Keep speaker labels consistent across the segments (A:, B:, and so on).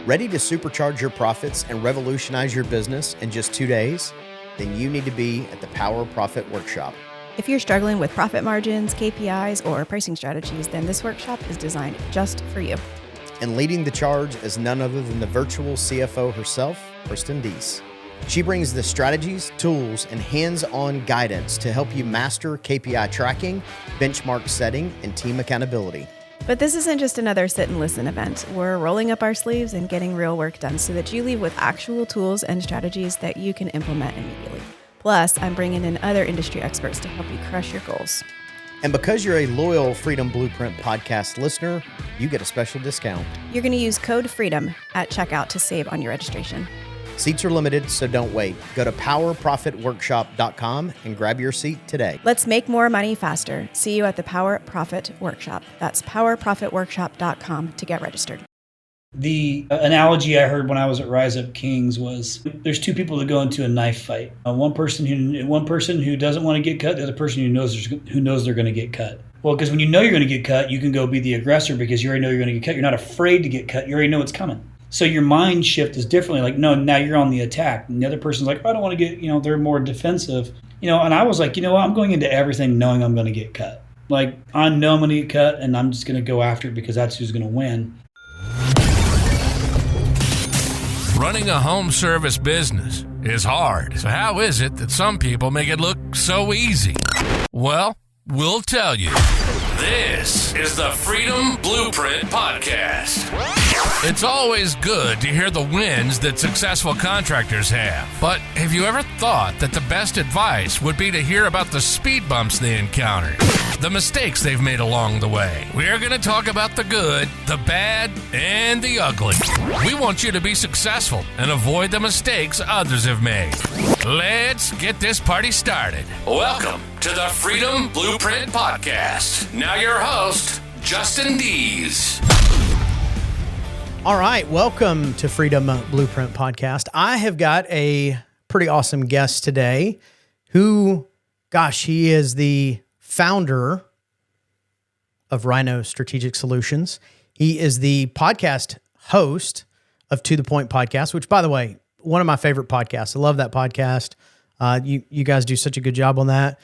A: Ready to supercharge your profits and revolutionize your business in just 2 days? Then you need to be at the Power Profit Workshop.
B: If you're struggling with profit margins, KPIs, or pricing strategies, then this workshop is designed just for you.
A: And leading the charge is none other than the virtual CFO herself, Justin Deese. She brings the strategies, tools, and hands-on guidance to help you master KPI tracking, benchmark setting, and team accountability.
B: But this isn't just another sit and listen event. We're rolling up our sleeves and getting real work done so that you leave with actual tools and strategies that you can implement immediately. Plus, I'm bringing in other industry experts to help you crush your goals.
A: And because you're a loyal Freedom Blueprint podcast listener, you get a special discount.
B: You're going to use code FREEDOM at checkout to save on your registration.
A: Seats are limited, so don't wait. Go to powerprofitworkshop.com and grab your seat today.
B: Let's make more money faster. See you at the Power Profit Workshop. That's powerprofitworkshop.com to get registered.
C: The analogy I heard when I was at Rise Up Kings was there's two people that go into a knife fight. One person who doesn't want to get cut, the other person who knows they're going to get cut. Well, because when you know you're going to get cut, you can go be the aggressor because you already know you're going to get cut. You're not afraid to get cut. You already know it's coming. So your mind shift is differently. Like, no, now you're on the attack. And the other person's like, I don't want to get, they're more defensive. And I was like, I'm going into everything knowing I'm going to get cut. Like, I know I'm going to get cut and I'm just going to go after it because that's who's going to win.
D: Running a home service business is hard. So how is it that some people make it look so easy? Well, we'll tell you. This is the Freedom Blueprint Podcast. It's always good to hear the wins that successful contractors have. But have you ever thought that the best advice would be to hear about the speed bumps they encountered, the mistakes they've made along the way? We're going to talk about the good, the bad, and the ugly. We want you to be successful and avoid the mistakes others have made. Let's get this party started. Welcome to the Freedom Blueprint Podcast. Now your host, Justin Deese.
A: All right, welcome to Freedom Blueprint Podcast. I have got a pretty awesome guest today who, he is the founder of Ryno Strategic Solutions. He is the podcast host of To The Point Podcast, which, by the way, one of my favorite podcasts. I love that podcast. You guys do such a good job on that.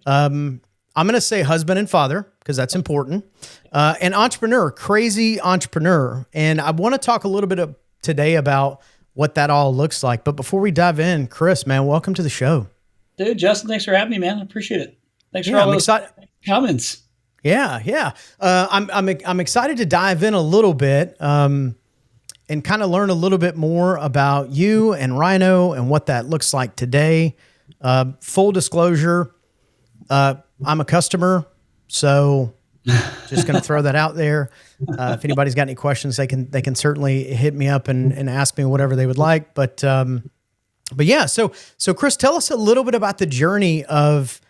A: I'm going to say husband and father because that's important. An entrepreneur, crazy entrepreneur. And I want to talk a little bit today about what that all looks like. But before we dive in, Chris, man, welcome to the show.
C: Dude, Justin, thanks for having me, man. I appreciate it. Thanks for all those comments.
A: Yeah. I'm excited to dive in a little bit and kind of learn a little bit more about you and Ryno and what that looks like today. Full disclosure, I'm a customer, so just going to throw that out there. If anybody's got any questions, they can certainly hit me up and ask me whatever they would like. But yeah, so Chris, tell us a little bit about the journey of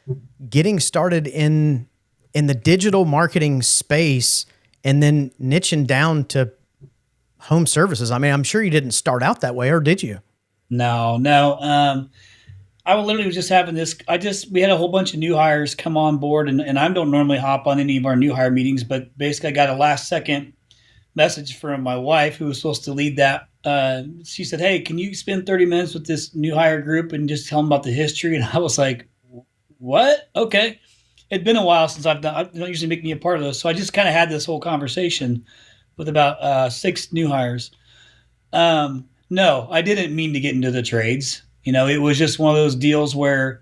A: getting started in the digital marketing space and then niching down to home services. I mean, I'm sure you didn't start out that way, or did you?
C: No. I literally was just having this. We had a whole bunch of new hires come on board, and I don't normally hop on any of our new hire meetings, but basically I got a last second message from my wife who was supposed to lead that. She said, hey, can you spend 30 minutes with this new hire group and just tell them about the history? And I was like, what? Okay. It'd been a while since I don't usually make me a part of those. So I just kind of had this whole conversation with about 6 new hires. No, I didn't mean to get into the trades. It was just one of those deals where,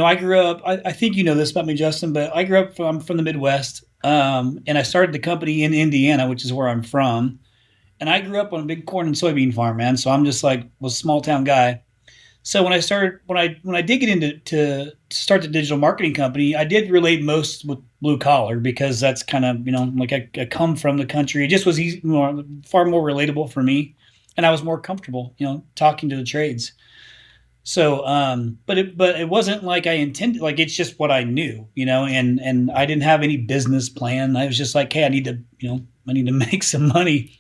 C: I grew up, I think you know this about me, Justin, but I grew up from the Midwest, and I started the company in Indiana, which is where I'm from. And I grew up on a big corn and soybean farm, man. So I'm just was a small town guy. So when I did get into to start the digital marketing company, I did relate most with blue collar because that's kind of, I come from the country. It just was far more relatable for me. And I was more comfortable, talking to the trades. So, but it wasn't like I intended, it's just what I knew, and I didn't have any business plan. I was just like, hey, I need to make some money.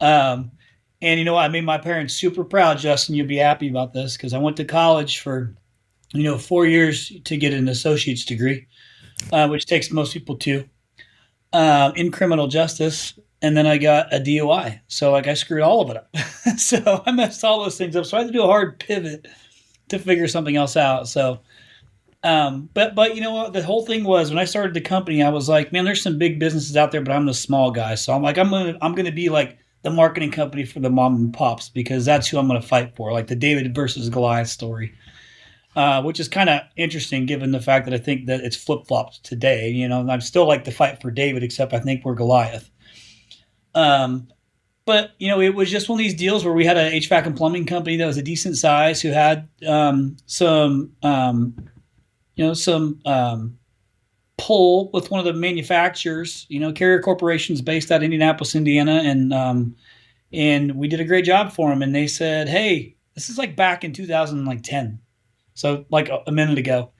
C: And I made my parents super proud, Justin, you'll be happy about this. Cause I went to college for, 4 years to get an associate's degree, which takes most people 2, in criminal justice. and then I got a DUI. So like I screwed all of it up. So I messed all those things up. So I had to do a hard pivot to figure something else out. So, but you know what? The whole thing was when I started the company, I was like, man, there's some big businesses out there, but I'm the small guy. So I'm like, I'm gonna be like the marketing company for the mom and pops because that's who I'm gonna fight for, like the David versus Goliath story. Which is kind of interesting given the fact that I think that it's flip-flopped today. You know, I'm still like the fight for David, except I think we're Goliath. But, you know, it was just one of these deals where we had an HVAC and plumbing company that was a decent size who had some pull with one of the manufacturers. You know, Carrier Corporation's based out of Indianapolis, Indiana, and we did a great job for them. And they said, hey, this is like back in 2010. So like a minute ago.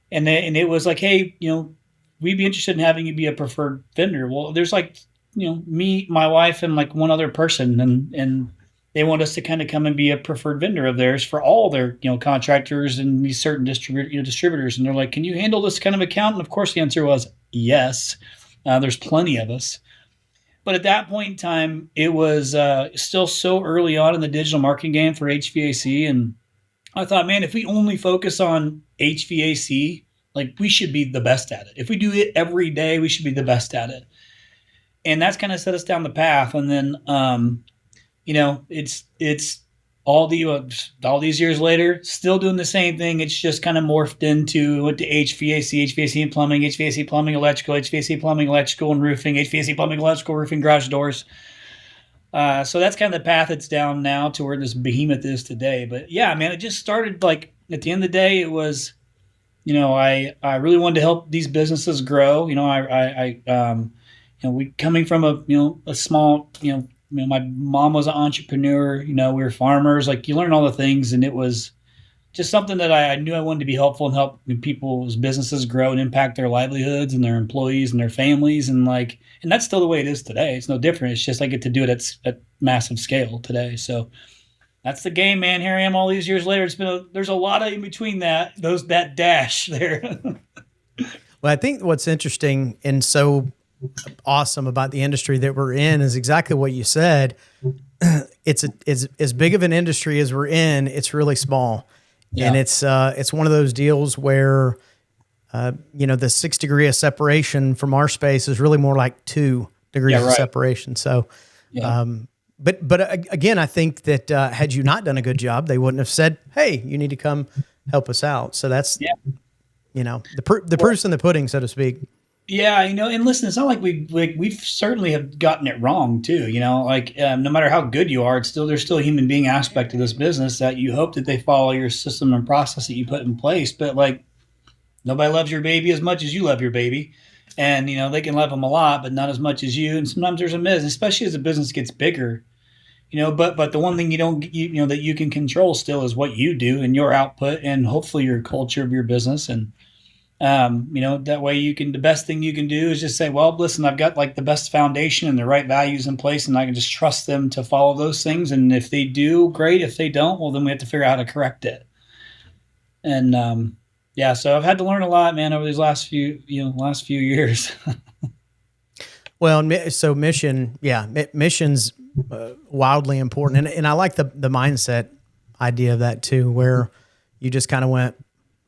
C: And it was like, hey, you know, we'd be interested in having you be a preferred vendor. Well, there's like, you know, me, my wife, and like one other person, and they want us to kind of come and be a preferred vendor of theirs for all their, you know, contractors and these certain distributors. And they're like, can you handle this kind of account? And of course the answer was yes. There's plenty of us. But at that point in time, it was still so early on in the digital marketing game for HVAC. And I thought, man, if we only focus on HVAC, like we should be the best at it. If we do it every day, we should be the best at it. And that's kind of set us down the path. And then, you know, it's all these years later, still doing the same thing. It's just kind of morphed into HVAC and plumbing, HVAC, plumbing, electrical, HVAC, plumbing, electrical, and roofing, HVAC, plumbing, electrical, roofing, garage doors. So that's kind of the path it's down now to where this behemoth is today. But yeah, man, it just started like at the end of the day, it was, you know, I really wanted to help these businesses grow. You know, you know, we coming from a small, you know, my mom was an entrepreneur, you know, we were farmers, like you learn all the things. And it was just something that I knew I wanted to be helpful and help people's businesses grow and impact their livelihoods and their employees and their families. And like, and that's still the way it is today. It's no different. It's just I get to do it at massive scale today. So that's the game, man. Here I am all these years later. There's a lot of in between that dash there.
A: Well, I think what's interesting and so awesome about the industry that we're in is exactly what you said. It's as big of an industry as we're in. It's really small. Yeah. And it's one of those deals where, you know, the 6 degree of separation from our space is really more like 2 degrees of separation. So, but again, I think that had you not done a good job, they wouldn't have said, hey, you need to come help us out. So that's, you know, the proof's in the pudding, so to speak.
C: Yeah, you know, and listen, it's not like we've certainly have gotten it wrong too. You know, like no matter how good you are, there's still a human being aspect to this business that you hope that they follow your system and process that you put in place. But like nobody loves your baby as much as you love your baby, and you know they can love them a lot, but not as much as you. And sometimes there's a miss, especially as the business gets bigger. You know, but the one thing you know that you can control still is what you do and your output, and hopefully your culture of your business. And you know, that way the best thing you can do is just say, well, listen, I've got like the best foundation and the right values in place, and I can just trust them to follow those things. And if they do, great. If they don't, well, then we have to figure out how to correct it. And, yeah, so I've had to learn a lot, man, over these last few years.
A: Well, so mission's wildly important. And I like the mindset idea of that too, where you just kind of went,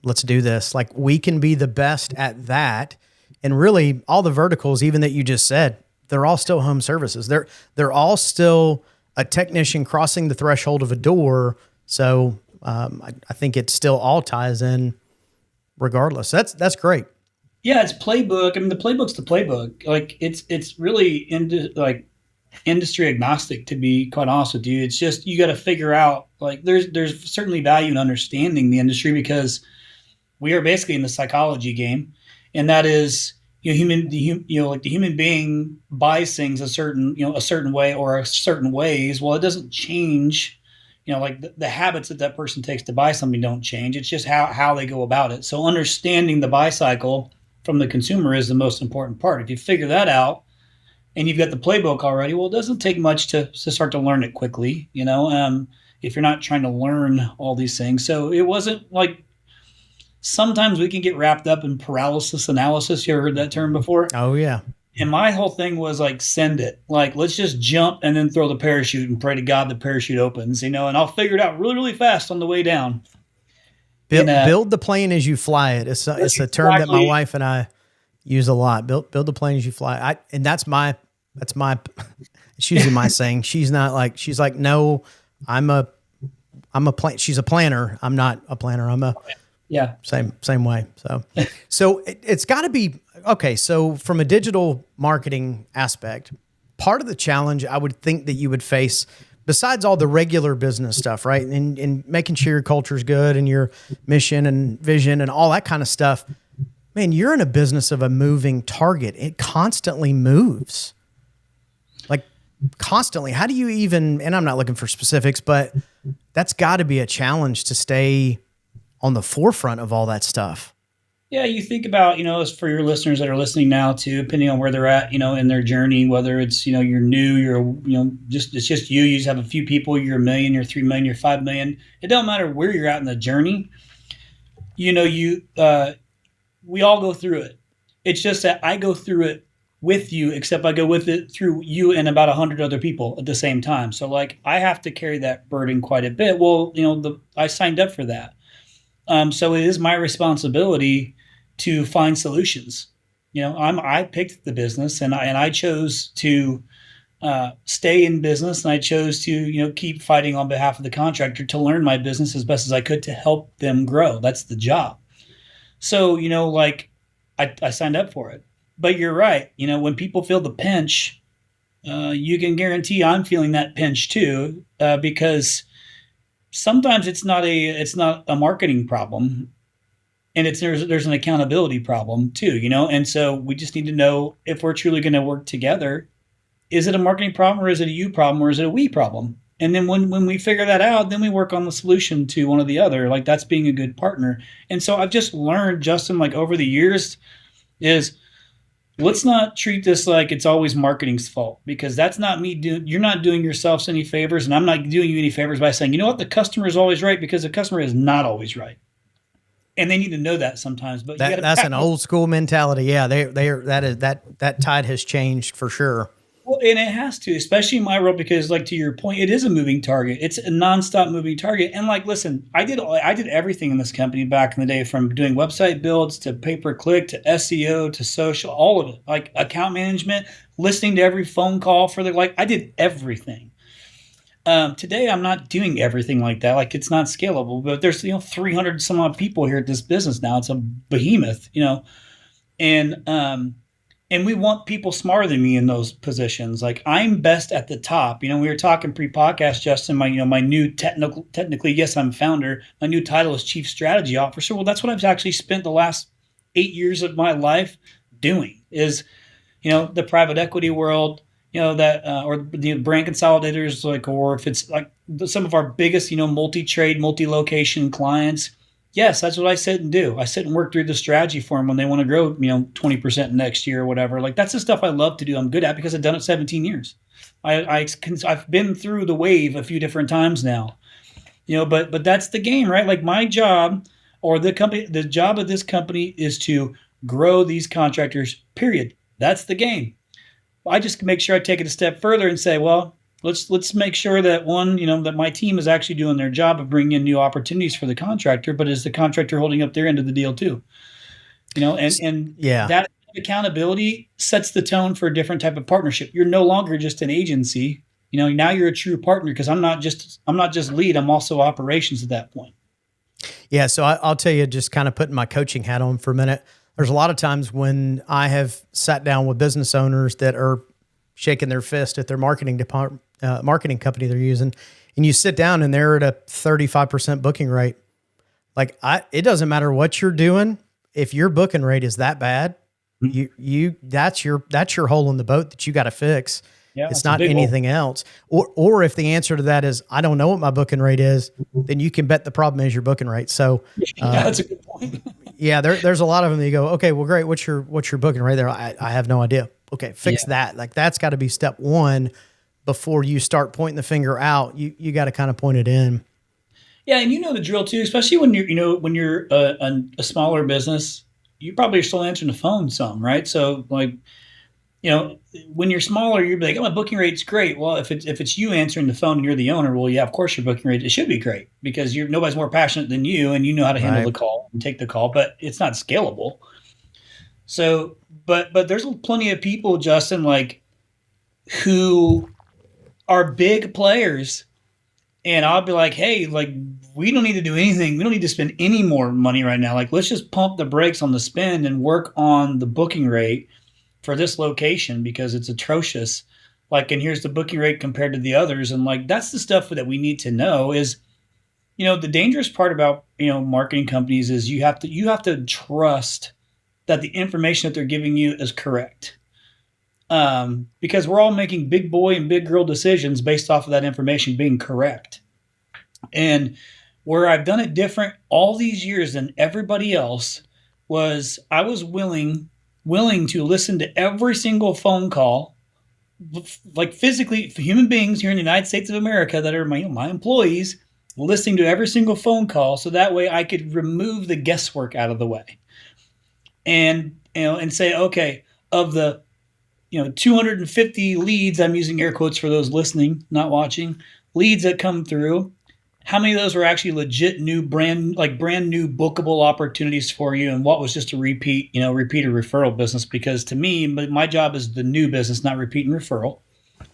A: let's do this. Like we can be the best at that. And really all the verticals, even that you just said, they're all still home services. They're all still a technician crossing the threshold of a door. So I think it still all ties in regardless. That's great.
C: Yeah. It's playbook. I mean, the playbook's the playbook. Like it's really industry agnostic, to be quite honest with you. It's just, you got to figure out, like there's certainly value in understanding the industry, because we are basically in the psychology game, and that is, you know, the human being buys things a certain way or a certain ways. Well, it doesn't change, you know, like the habits that person takes to buy something don't change. It's just how they go about it. So understanding the buy cycle from the consumer is the most important part. If you figure that out and you've got the playbook already, well, it doesn't take much to start to learn it quickly, you know, if you're not trying to learn all these things. So it wasn't like, sometimes we can get wrapped up in paralysis analysis. You ever heard that term before?
A: Oh, yeah.
C: And my whole thing was like, send it. Like, let's just jump and then throw the parachute and pray to God the parachute opens, and I'll figure it out really, really fast on the way down.
A: Build the plane as you fly it. It's a term that my wife and I use a lot. Build the plane as you fly. And that's my it's usually my saying. She's like, no, I'm a plan. She's a planner. I'm not a planner. I'm a same way. So it's got to be okay. So from a digital marketing aspect, part of the challenge I would think that you would face, besides all the regular business stuff, right? And making sure your culture is good and your mission and vision and all that kind of stuff, man, you're in a business of a moving target. It constantly moves. Like constantly. How do you even, and I'm not looking for specifics, but that's got to be a challenge to stay on the forefront of all that stuff.
C: Yeah, you think about, as for your listeners that are listening now too, depending on where they're at, in their journey, whether it's, you're new, it's just you just have a few people, you're 1 million, you're 3 million, you're 5 million. It don't matter where you're at in the journey. We all go through it. It's just that I go through it with you, except I go with it through you and about 100 other people at the same time. So like, I have to carry that burden quite a bit. Well, I signed up for that. So it is my responsibility to find solutions. I picked the business and I chose to stay in business, and I chose to, keep fighting on behalf of the contractor to learn my business as best as I could to help them grow. That's the job. So, I signed up for it. But you're right. When people feel the pinch, you can guarantee I'm feeling that pinch too, because sometimes it's not a marketing problem, and there's an accountability problem too, and so we just need to know if we're truly going to work together. Is it a marketing problem, or is it a you problem, or is it a we problem? And then when we figure that out, then we work on the solution to one or the other. Like, that's being a good partner. And so I've just learned, Justin, like over the years, is let's not treat this like it's always marketing's fault, because that's not me you're not doing yourselves any favors, and I'm not doing you any favors by saying, the customer is always right, because the customer is not always right. And they need to know that sometimes. But
A: that's an old school mentality. Yeah, that tide has changed for sure.
C: Well, and it has to, especially in my role, because like to your point, it is a moving target. It's a nonstop moving target. And like, listen, I did everything in this company back in the day, from doing website builds to pay-per-click to SEO to social, all of it, like account management, listening to every phone call I did everything. Today, I'm not doing everything like that. Like, it's not scalable, but there's, 300 some odd people here at this business now. It's a behemoth, and we want people smarter than me in those positions. Like, I'm best at the top. We were talking pre-podcast, Justin, my new technically, yes, I'm founder. My new title is Chief Strategy Officer. Well, that's what I've actually spent the last 8 years of my life doing, is, the private equity world, or the brand consolidators, or if it's like some of our biggest, multi-trade, multi-location clients. Yes, that's what I sit and do. I sit and work through the strategy for them when they want to grow, 20% next year or whatever. Like, that's the stuff I love to do. I'm good at, because I've done it 17 years. I've been through the wave a few different times now, but that's the game, right? Like, my job, or the job of this company, is to grow these contractors, period. That's the game. I just make sure I take it a step further and say, well, let's make sure that that my team is actually doing their job of bringing in new opportunities for the contractor, but is the contractor holding up their end of the deal too? That accountability sets the tone for a different type of partnership. You're no longer just an agency. Now you're a true partner, because I'm not just lead, I'm also operations at that point.
A: Yeah. So I'll tell you, just kind of putting my coaching hat on for a minute. There's a lot of times when I have sat down with business owners that are shaking their fist at their marketing company they're using, and you sit down and they're at a 35% booking rate. Like, it doesn't matter what you're doing. If your booking rate is that bad, that's your hole in the boat that you got to fix. Yeah, it's not anything else. Or if the answer to that is, I don't know what my booking rate is, then you can bet the problem is your booking rate. So
C: that's a good point.
A: Yeah, there's a lot of them that you go, okay, well, great. What's your booking rate there? I have no idea. Okay, fix that. Like, that's got to be step one before you start pointing the finger out. You got to kind of point it in.
C: Yeah, and the drill too, especially when you're a smaller business. You probably are still answering the phone some, right? So like, when you're smaller, you'd be like, oh, my booking rate's great. Well, if it's you answering the phone and you're the owner, well, yeah, of course your booking rate, it should be great because nobody's more passionate than you and you know how to handle the call and take the call, but it's not scalable. So, but there's plenty of people, Justin, like who are big players. And I'll be like, hey, like, we don't need to do anything. We don't need to spend any more money right now. Like, let's just pump the brakes on the spend and work on the booking rate for this location because it's atrocious. Like, and here's the booking rate compared to the others. And like, that's the stuff that we need to know is, the dangerous part about, marketing companies is you have to trust that the information that they're giving you is correct. Because we're all making big boy and big girl decisions based off of that information being correct. And where I've done it different all these years than everybody else was I was willing to listen to every single phone call, like physically for human beings here in the United States of America that are my employees, listening to every single phone call. So that way I could remove the guesswork out of the way and say, okay, of the 250 leads, I'm using air quotes for those listening, not watching, leads that come through, how many of those were actually legit new brand new bookable opportunities for you? And what was just a repeat or referral business? Because to me, my job is the new business, not repeat and referral.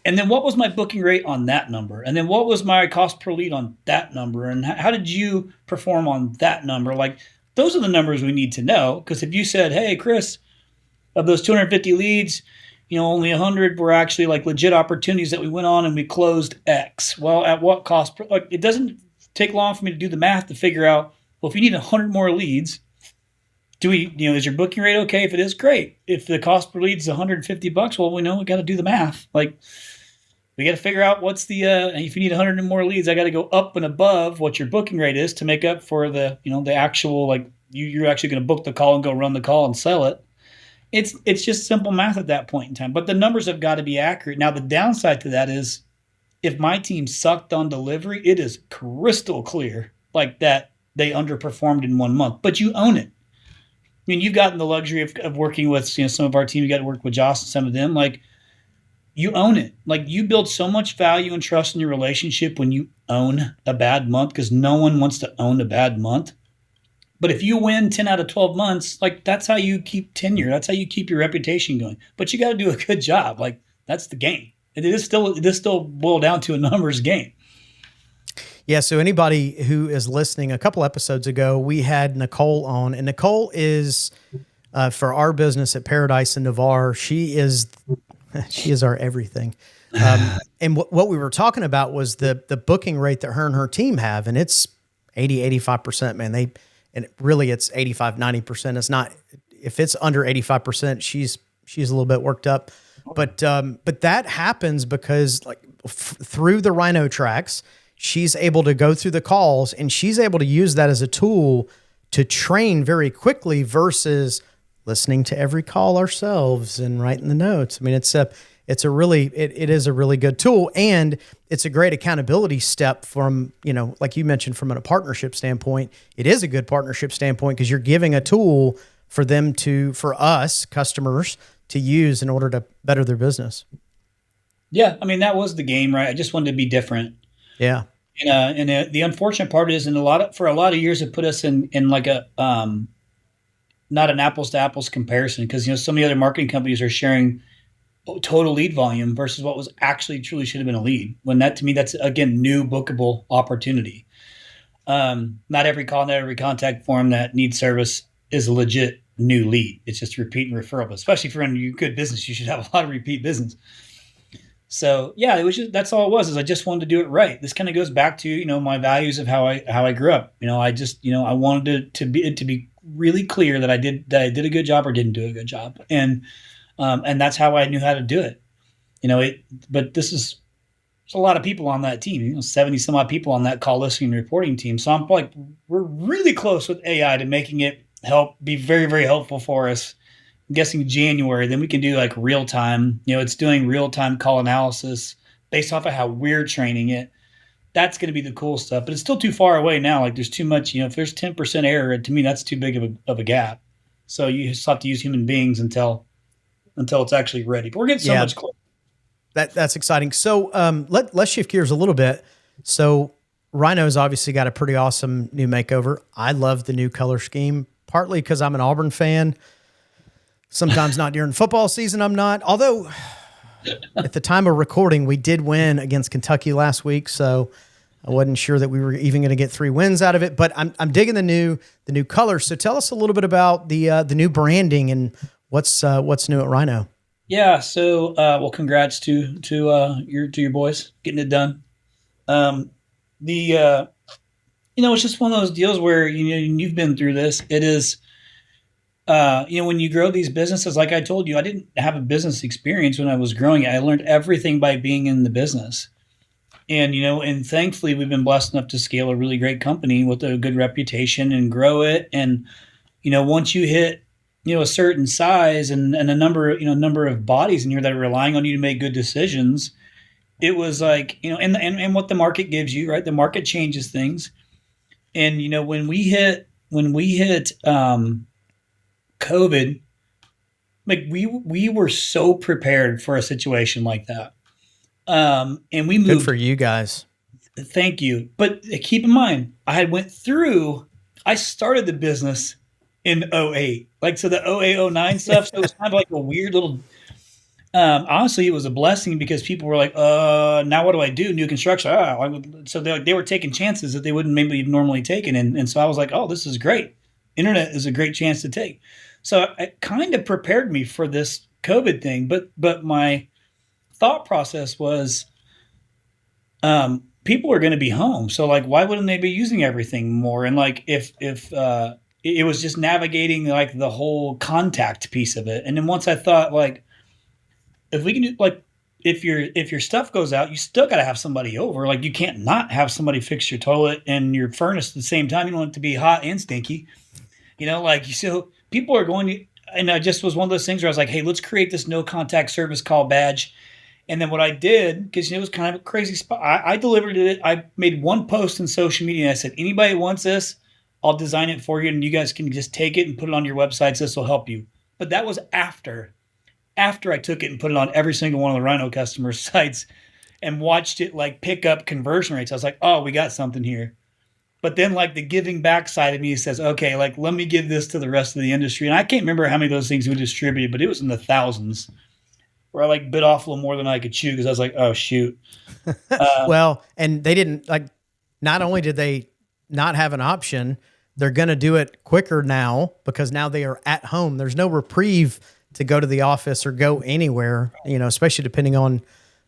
C: And then what was my booking rate on that number? And then what was my cost per lead on that number? And how did you perform on that number? Like, those are the numbers we need to know. Because if you said, hey, Chris, of those 250 leads, only 100 were actually like legit opportunities that we went on and we closed X. Well, at what cost? Like, it doesn't take long for me to do the math to figure out, well, if you need 100 more leads, is your booking rate okay? If it is, great. If the cost per lead is $150, well, we know we got to do the math. Like, we got to figure out what's the, if you need 100 more leads, I got to go up and above what your booking rate is to make up for the, the actual, like, you're actually going to book the call and go run the call and sell it. It's just simple math at that point in time. But the numbers have got to be accurate. Now, the downside to that is if my team sucked on delivery, it is crystal clear like that they underperformed in 1 month. But you own it. I mean, you've gotten the luxury of working with some of our team. You got to work with Josh and some of them. Like, you own it. Like, you build so much value and trust in your relationship when you own a bad month because no one wants to own a bad month. But if you win 10 out of 12 months, like, that's how you keep tenure. That's how you keep your reputation going. But you got to do a good job. Like, that's the game. It is still boiled down to a numbers game.
A: Yeah. So anybody who is listening, a couple episodes ago, we had Nicole on, and Nicole is for our business at Paradise and Navarre. She is our everything. And what we were talking about was the booking rate that her and her team have, and it's 80-85%, man. And really it's 85-90%. It's not, if it's under 85%, she's a little bit worked up. But that happens because like through the Ryno tracks, she's able to go through the calls and she's able to use that as a tool to train very quickly versus listening to every call ourselves and writing the notes. I mean, it is a really good tool, and it's a great accountability step from, like you mentioned, from a partnership standpoint. It is a good partnership standpoint because you're giving a tool for us customers to use in order to better their business.
C: Yeah. I mean, that was the game, right? I just wanted to be different.
A: Yeah.
C: And the unfortunate part is for a lot of years, it put us in like a, not an apples to apples comparison. Cause some of the other marketing companies are sharing total lead volume versus what was actually truly should have been a lead. When that, to me, that's again, new bookable opportunity. Not every call, not every contact form that needs service is a legit new lead. It's just repeat and referral, but especially if you're in your good business, you should have a lot of repeat business. So yeah, that's all it was, is I just wanted to do it right. This kind of goes back to, my values of how I grew up. I wanted to be really clear that I did a good job or didn't do a good job. And that's how I knew how to do it. But there's a lot of people on that team, 70 some odd people on that call listening and reporting team. So I'm like, we're really close with AI to making it be very, very helpful for us. I'm guessing January, then we can do like real time, it's doing real time call analysis based off of how we're training it. That's going to be the cool stuff, but it's still too far away now. Like, there's too much, if there's 10% error, to me, that's too big of a gap. So you just have to use human beings until until it's actually ready. But we're getting so much closer.
A: That's exciting. So let's shift gears a little bit. So Ryno's obviously got a pretty awesome new makeover. I love the new color scheme, partly because I'm an Auburn fan. Sometimes not during football season, I'm not. Although at the time of recording, we did win against Kentucky last week, so I wasn't sure that we were even going to get 3 wins out of it. But I'm digging the new colors. So tell us a little bit about the new branding and what's new at Ryno.
C: Yeah. So well, congrats to your boys getting it done. It's just one of those deals where you've been through this. It is. When you grow these businesses, like I told you, I didn't have a business experience when I was growing it. I learned everything by being in the business. And thankfully we've been blessed enough to scale a really great company with a good reputation and grow it. And, once you hit, a certain size and a number of bodies in here that are relying on you to make good decisions, it was like, and what the market gives you, right? The market changes things. And, when we hit COVID, like we were so prepared for a situation like that. And we moved.
A: Good for you guys.
C: Thank you. But keep in mind, I started the business in 2008. Like, so the 2008, 2009 stuff. So it was kind of like a weird little, honestly, it was a blessing because people were like, now what do I do? New construction. So they were taking chances that they wouldn't maybe have normally taken. And so I was like, oh, this is great. Internet is a great chance to take. So it kind of prepared me for this COVID thing, but my thought process was, people are going to be home, so like, why wouldn't they be using everything more? And like, if it was just navigating like the whole contact piece of it, and then once I thought like, if we can do like, if your stuff goes out, you still got to have somebody over. Like, you can't not have somebody fix your toilet and your furnace at the same time. You don't want it to be hot and stinky, so. People are going to, and I just was one of those things where I was like, hey, let's create this no contact service call badge. And then what I did, because it was kind of a crazy spot, I delivered it. I made one post on social media and I said, anybody wants this, I'll design it for you and you guys can just take it and put it on your websites. This will help you. But that was after I took it and put it on every single one of the Ryno customers' sites and watched it like pick up conversion rates. I was like, oh, we got something here. But then like the giving back side of me says, okay, like let me give this to the rest of the industry. And I can't remember how many of those things we distributed, but it was in the thousands where I like bit off a little more than I could chew because I was like, oh, shoot.
A: Well, and they didn't like, not only did they not have an option, they're going to do it quicker now because now they are at home. There's no reprieve to go to the office or go anywhere, especially depending on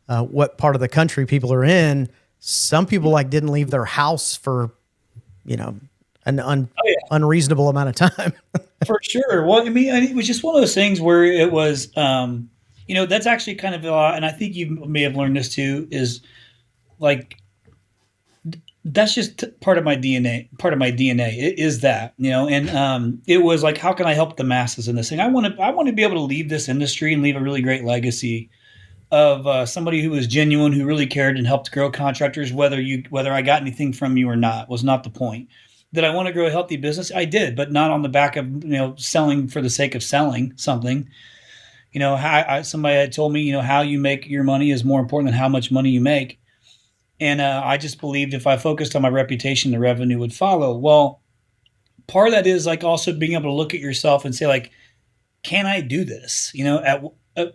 A: what part of the country people are in. Some people like didn't leave their house for an unreasonable amount of time.
C: For sure. Well, I mean, it was just one of those things where it was, that's actually kind of, and I think you may have learned this too, is like, that's just part of my DNA. It is that, and it was like, how can I help the masses in this thing? I want to be able to leave this industry and leave a really great legacy of somebody who was genuine, who really cared and helped grow contractors, whether I got anything from you or not, was not the point. Did I want to grow a healthy business? I did, but not on the back of, selling for the sake of selling something. Somebody had told me, how you make your money is more important than how much money you make. And I just believed if I focused on my reputation, the revenue would follow. Well, part of that is like also being able to look at yourself and say like, can I do this?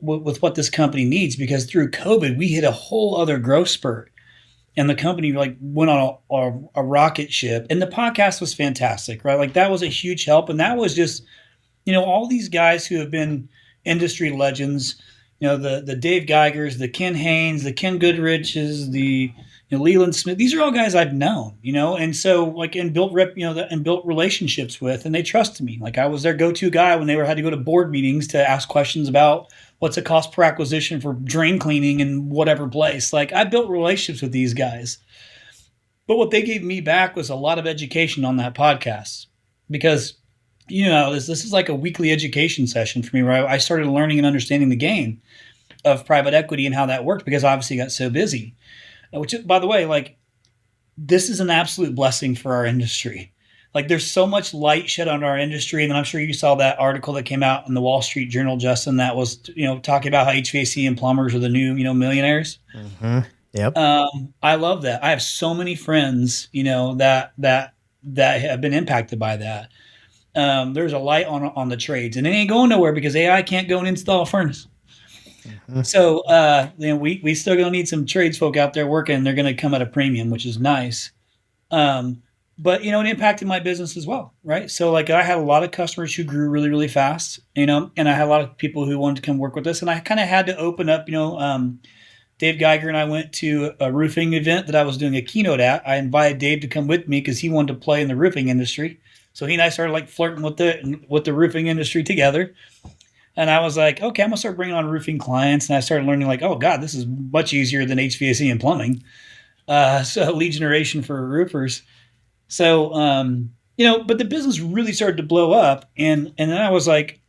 C: With what this company needs, because through COVID, we hit a whole other growth spurt and the company like went on a rocket ship, and the podcast was fantastic, right? Like that was a huge help. And that was just, all these guys who have been industry legends, the Dave Geigers, the Ken Haynes, the Ken Goodriches, the Leland Smith, these are all guys I've known, and so like, and built relationships with, and they trusted me. Like I was their go-to guy when they had to go to board meetings to ask questions about what's the cost per acquisition for drain cleaning in whatever place. Like I built relationships with these guys, but what they gave me back was a lot of education on that podcast because, this is like a weekly education session for me where I started learning and understanding the game of private equity and how that worked because I obviously got so busy. Which, by the way, like this is an absolute blessing for our industry. like there's so much light shed on our industry. And I'm sure you saw that article that came out in the Wall Street Journal, Justin, that was, talking about how HVAC and plumbers are the new, millionaires.
A: Mm-hmm. Yep.
C: I love that. I have so many friends, that have been impacted by that. There's a light on the trades, and it ain't going nowhere because AI can't go and install a furnace. Mm-hmm. So, we still gonna need some trades folk out there working, and they're gonna come at a premium, which is nice. But it impacted my business as well, right? So like I had a lot of customers who grew really, really fast, and I had a lot of people who wanted to come work with us, and I kind of had to open up, Dave Geiger and I went to a roofing event that I was doing a keynote at. I invited Dave to come with me because he wanted to play in the roofing industry. So he and I started like flirting with the roofing industry together. And I was like, okay, I'm gonna start bringing on roofing clients. And I started learning like, oh God, this is much easier than HVAC and plumbing. So lead generation for roofers. So, but the business really started to blow up. And then I was like,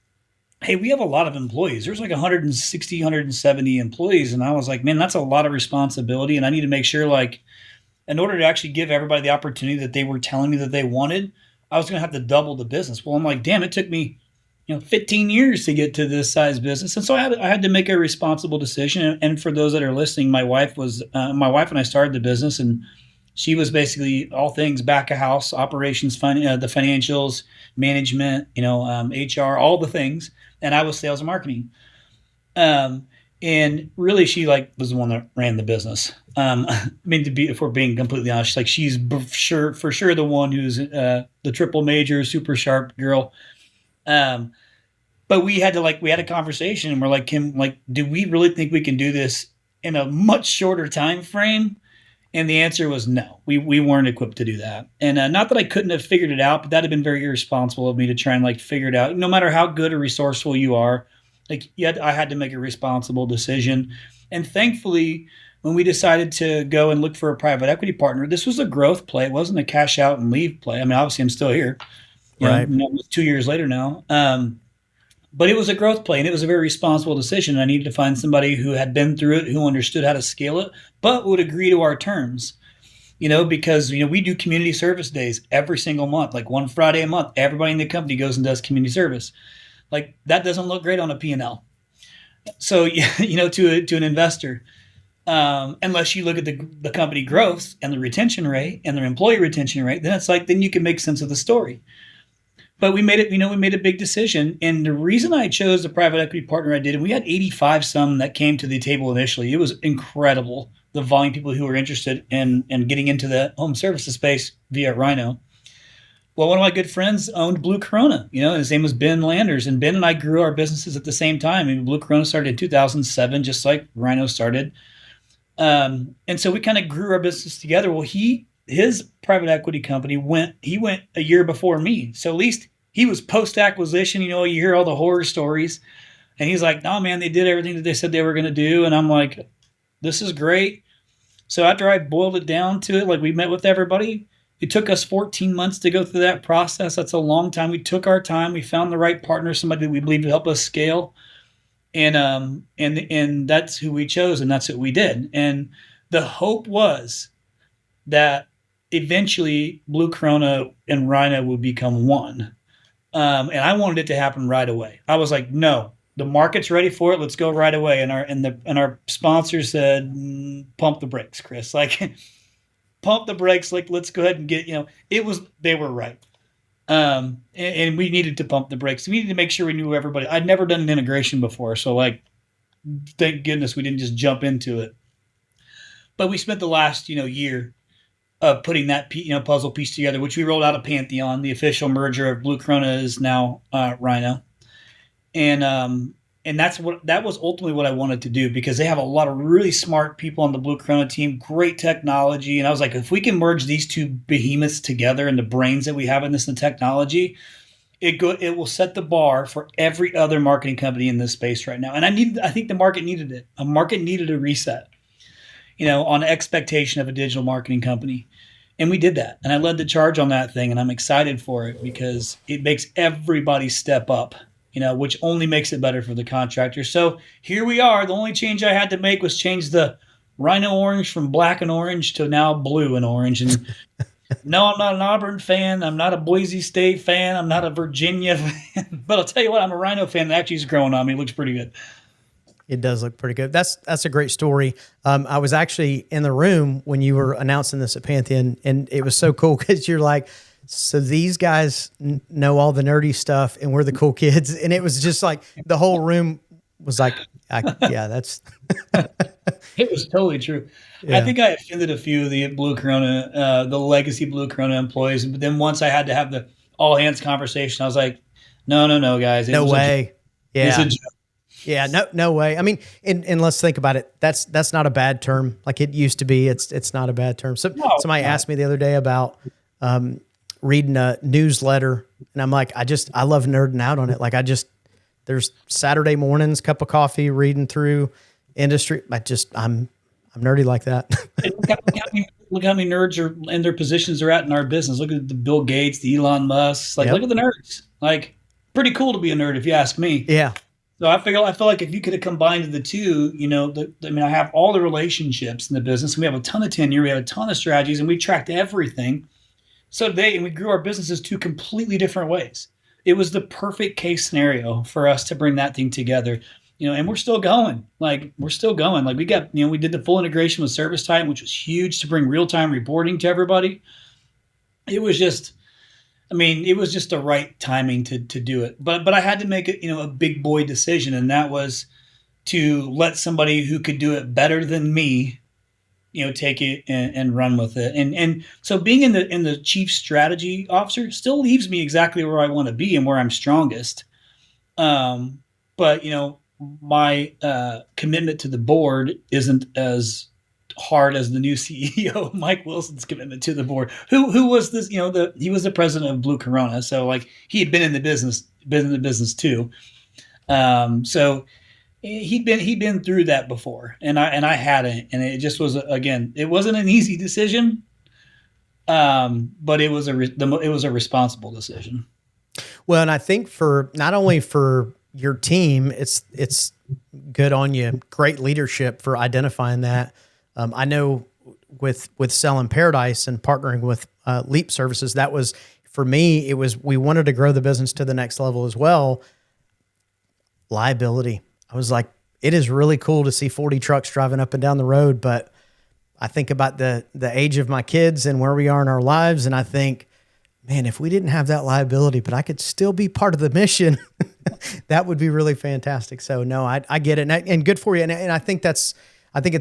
C: hey, we have a lot of employees. There's like 160, 170 employees. And I was like, man, that's a lot of responsibility. And I need to make sure, like, in order to actually give everybody the opportunity that they were telling me that they wanted, I was going to have to double the business. Well, I'm like, damn, it took me, 15 years to get to this size business. And so I had to make a responsible decision. And for those that are listening, my wife and I started the business, and she was basically all things back of house, operations, the financials, management, HR, all the things. And I was sales and marketing. And really she was the one that ran the business. If we're being completely honest, she's for sure the one who's the triple major, super sharp girl. But we had a conversation, and we're like, Kim, do we really think we can do this in a much shorter time frame? And the answer was no. We weren't equipped to do that. And not that I couldn't have figured it out, but that had been very irresponsible of me to try and figure it out. No matter how good or resourceful you are, I had to make a responsible decision. And thankfully, when we decided to go and look for a private equity partner, this was a growth play. It wasn't a cash out and leave play. I mean, obviously I'm still here,
A: right?
C: 2 years later now. But it was a growth play, and it was a very responsible decision. I needed to find somebody who had been through it, who understood how to scale it, but would agree to our terms, because, we do community service days every single month, like one Friday a month. Everybody in the company goes and does community service. That doesn't look great on a P&L. So, to an investor, unless you look at the company growth and the retention rate and their employee retention rate, then then you can make sense of the story. But we made a big decision. And the reason I chose the private equity partner I did, and we had 85 some that came to the table initially. It was incredible, the volume of people who were interested in getting into the home services space via Ryno. Well, one of my good friends owned Blue Corona, his name was Ben Landers. And Ben and I grew our businesses at the same time. I mean, Blue Corona started in 2007, just like Ryno started. And so we kind of grew our business together. Well, his private equity company went a year before me. So at least he was post-acquisition. You hear all the horror stories. And he's like, no, man, they did everything that they said they were going to do. And I'm like, this is great. So after I boiled it down to it, we met with everybody. It took us 14 months to go through that process. That's a long time. We took our time. We found the right partner, somebody that we believe would help us scale. And that's who we chose, and that's what we did. And the hope was that eventually Blue Corona and Ryno would become one. And I wanted it to happen right away. I was like, no, the market's ready for it. Let's go right away. And our sponsor said, pump the brakes, Chris. Pump the brakes. Let's go ahead and get, they were right. And we needed to pump the brakes. We needed to make sure we knew everybody. I'd never done an integration before. So thank goodness we didn't just jump into it. But we spent the last, year of putting that puzzle piece together, which we rolled out of Pantheon. The official merger of Blue Corona is now Ryno, and that was ultimately what I wanted to do, because they have a lot of really smart people on the Blue Corona team, great technology, and I was like, if we can merge these two behemoths together and the brains that we have in this and technology, it will set the bar for every other marketing company in this space right now. And I think the market needed it. A market needed a reset, on expectation of a digital marketing company. And we did that. And I led the charge on that thing. And I'm excited for it because it makes everybody step up, which only makes it better for the contractor. So here we are. The only change I had to make was change the Ryno orange from black and orange to now blue and orange. And No, I'm not an Auburn fan. I'm not a Boise State fan. I'm not a Virginia fan. But I'll tell you what, I'm a Ryno fan that actually is growing on me. It looks pretty good.
A: It does look pretty good. That's a great story. I was actually in the room when you were announcing this at Pantheon, and it was so cool because you're like, so these guys know all the nerdy stuff, and we're the cool kids. And it was just like the whole room was like, yeah, that's.
C: It was totally true.
A: Yeah.
C: I think I offended a few of the Blue Corona, the legacy Blue Corona employees. But then once I had to have the all hands conversation, I was like, no, guys.
A: No way.
C: It's
A: Yeah.
C: a joke.
A: Yeah, no way. I mean, and let's think about it. That's not a bad term. Like it used to be. It's not a bad term. So
C: No,
A: somebody
C: no.
A: asked me the other day about reading a newsletter, and I'm like, I love nerding out on it. Like there's Saturday mornings, cup of coffee, reading through industry. I'm nerdy like that.
C: And look how many nerds are in their positions they're at in our business. Look at the Bill Gates, the Elon Musk. Like,
A: Yep.
C: Look at the nerds. Like, pretty cool to be a nerd if you ask me.
A: Yeah.
C: So I feel like if you could have combined the two, I have all the relationships in the business, and we have a ton of tenure, we have a ton of strategies, and we tracked everything. So we grew our businesses two completely different ways. It was the perfect case scenario for us to bring that thing together. And we're still going. Like we got, we did the full integration with ServiceTitan, which was huge to bring real-time reporting to everybody. It was just the right timing to do it. But I had to make it, a big boy decision, and that was to let somebody who could do it better than me, take it and run with it. And so being in the chief strategy officer still leaves me exactly where I want to be and where I'm strongest. But my commitment to the board isn't as hard as the new CEO, Mike Wilson's commitment to the board, who was this, he was the president of Blue Corona. So like he had been in the business too. So he'd been through that before, and I hadn't, and it just was, again, it wasn't an easy decision. But it was a responsible decision.
A: Well, and I think not only for your team, it's good on you. Great leadership for identifying that. I know with Selling Paradise and partnering with Leap Services, that was, for me, we wanted to grow the business to the next level as well. Liability. I was like, it is really cool to see 40 trucks driving up and down the road, but I think about the age of my kids and where we are in our lives, and I think, man, if we didn't have that liability, but I could still be part of the mission, that would be really fantastic. So no, I get it, and good for you. And I think it's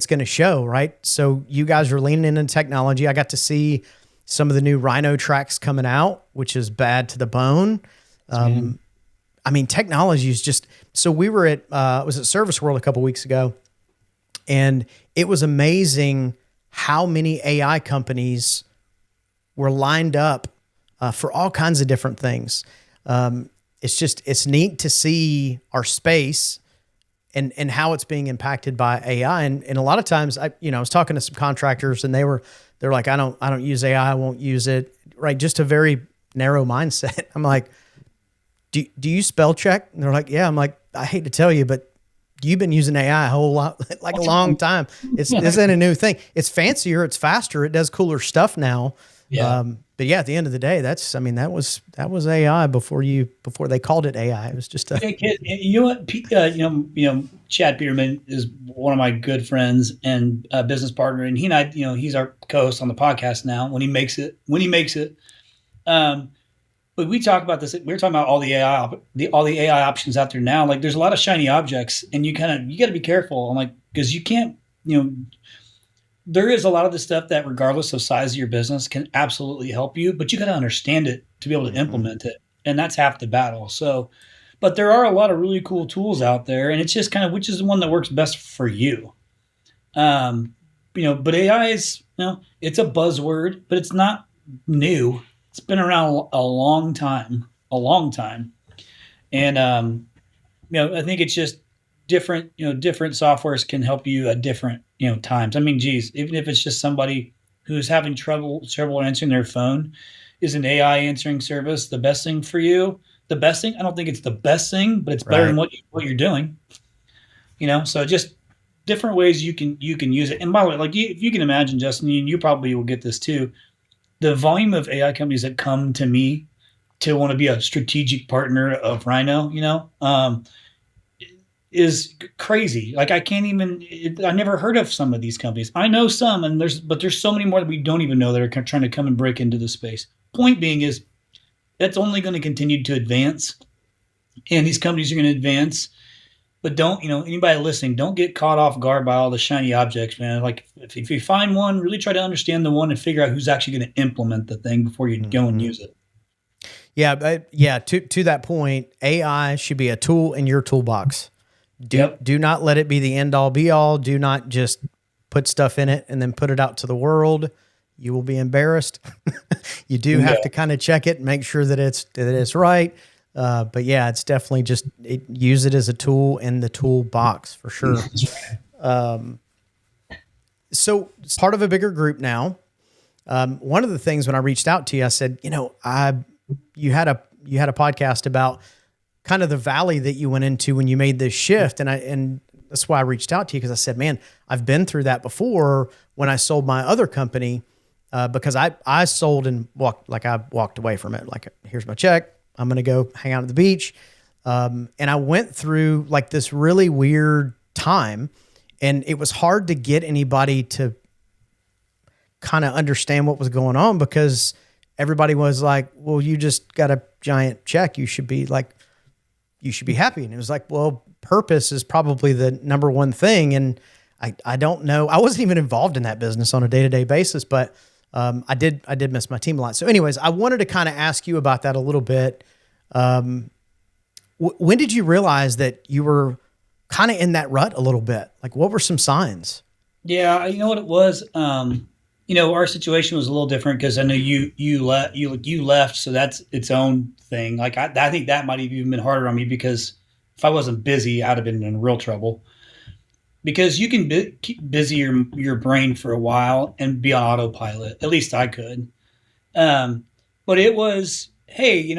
A: going to show, right? So you guys are leaning into technology. I got to see some of the new Ryno tracks coming out, which is bad to the bone. Technology is just, so we were at, was at Service World a couple weeks ago, and it was amazing how many AI companies were lined up for all kinds of different things. It's neat to see our space and how it's being impacted by AI. And a lot of times I was talking to some contractors, and they're like, I don't use AI. I won't use it. Right. Just a very narrow mindset. I'm like, do you spell check? And they're like, yeah. I'm like, I hate to tell you, but you've been using AI a whole lot, like a long time. This isn't a new thing. It's fancier. It's faster. It does cooler stuff now.
C: Yeah.
A: But yeah, at the end of the day, that was AI before they called it AI. It was just
C: you know what? Chad Peterman is one of my good friends and business partner, and he and I, he's our co-host on the podcast now when he makes it. But we talk about this. We're talking about all the AI options out there now. Like, there's a lot of shiny objects, and you got to be careful. I'm like, because you can't, there is a lot of the stuff that, regardless of size of your business, can absolutely help you, but you got to understand it to be able to implement it, and that's half the battle. So, but there are a lot of really cool tools out there, and it's just kind of which is the one that works best for you. But AI is, it's a buzzword, but it's not new. It's been around a long time, and I think it's just different. Different softwares can help you at different times. I mean, geez, even if it's just somebody who's having trouble answering their phone, is an AI answering service the best thing for you? The best thing? I don't think it's the best thing, but it's better than what you're doing. So just different ways you can use it. And by the way, like if you can imagine, Justin, you probably will get this too. the volume of AI companies that come to me to want to be a strategic partner of Ryno, is crazy. Like I can't even, I never heard of some of these companies. I know some, but there's so many more that we don't even know that are trying to come and break into the space. Point being is that's only going to continue to advance, and these companies are going to advance. But don't, anybody listening, don't get caught off guard by all the shiny objects, man. Like if you find one, really try to understand the one and figure out who's actually going to implement the thing before you go and use it.
A: Yeah, to that point, AI should be a tool in your toolbox. Do not let it be the end all be all. Do not just put stuff in it and then put it out to the world. You will be embarrassed. You do have to kind of check it and make sure that it's right. But yeah, it's definitely use it as a tool in the toolbox for sure. So it's part of a bigger group now. One of the things when I reached out to you, I said, you had a podcast about kind of the valley that you went into when you made this shift. And that's why I reached out to you. Cause I said, man, I've been through that before when I sold my other company, because I sold and I walked away from it. Like, here's my check. I'm going to go hang out at the beach. And I went through like this really weird time, and it was hard to get anybody to kind of understand what was going on, because everybody was like, well, you just got a giant check. You should be happy. And it was like, well, purpose is probably the number one thing. And I don't know. I wasn't even involved in that business on a day-to-day basis, but I did miss my team a lot. So anyways, I wanted to kind of ask you about that a little bit. When did you realize that you were kind of in that rut a little bit? Like, what were some signs?
C: Yeah, you know what it was? Our situation was a little different because I know you left, so that's its own thing. Like I think that might have even been harder on me, because if I wasn't busy, I'd have been in real trouble. Because you can keep busy your brain for a while and be on autopilot. At least I could. But it was, hey,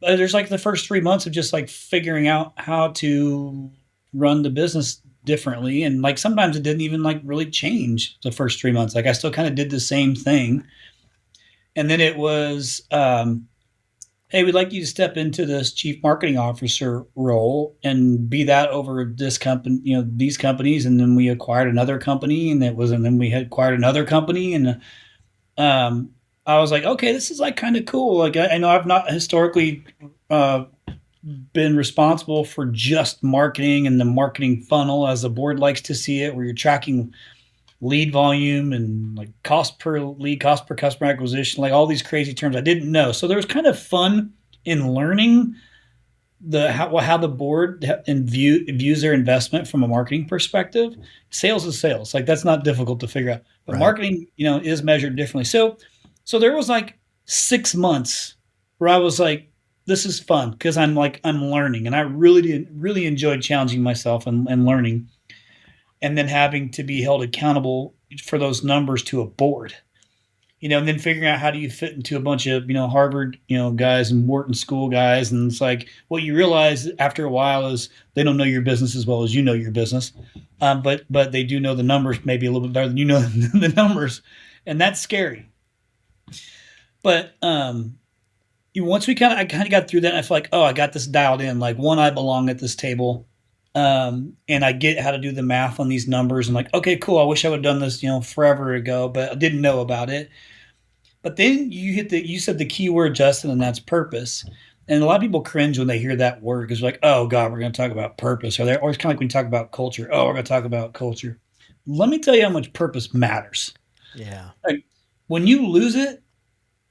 C: there's like the first 3 months of just like figuring out how to run the business differently. And like sometimes it didn't even like really change the first 3 months. Like I still kind of did the same thing. And then it was, hey, we'd like you to step into this chief marketing officer role and be that over this company, these companies. And then we acquired another company, and then we had acquired another company. And I was like, okay, this is like kind of cool. Like I know I've not historically been responsible for just marketing and the marketing funnel as the board likes to see it, where you're tracking lead volume and like cost per lead, cost per customer acquisition, like all these crazy terms I didn't know. So there was kind of fun in learning how the board views their investment from a marketing perspective. Sales is sales. Like that's not difficult to figure out, but marketing, is measured differently. So there was like 6 months where I was like, this is fun because I'm learning, and I really enjoyed challenging myself and learning. And then having to be held accountable for those numbers to a board, and then figuring out how do you fit into a bunch of, Harvard, guys and Wharton School guys. And it's like, what you realize after a while is they don't know your business as well as you know your business. But they do know the numbers maybe a little bit better than you know the numbers. And that's scary. But once I kind of got through that, I feel like, oh, I got this dialed in. Like, one, I belong at this table. And I get how to do the math on these numbers. I'm like, okay, cool. I wish I would have done this, forever ago, but I didn't know about it. But then you said the key word, Justin, and that's purpose. And a lot of people cringe when they hear that word, because like, oh God, we're going to talk about purpose. Or they're always kind of like when you talk about culture. Oh, we're going to talk about culture. Let me tell you how much purpose matters.
A: Yeah.
C: Like when you lose it,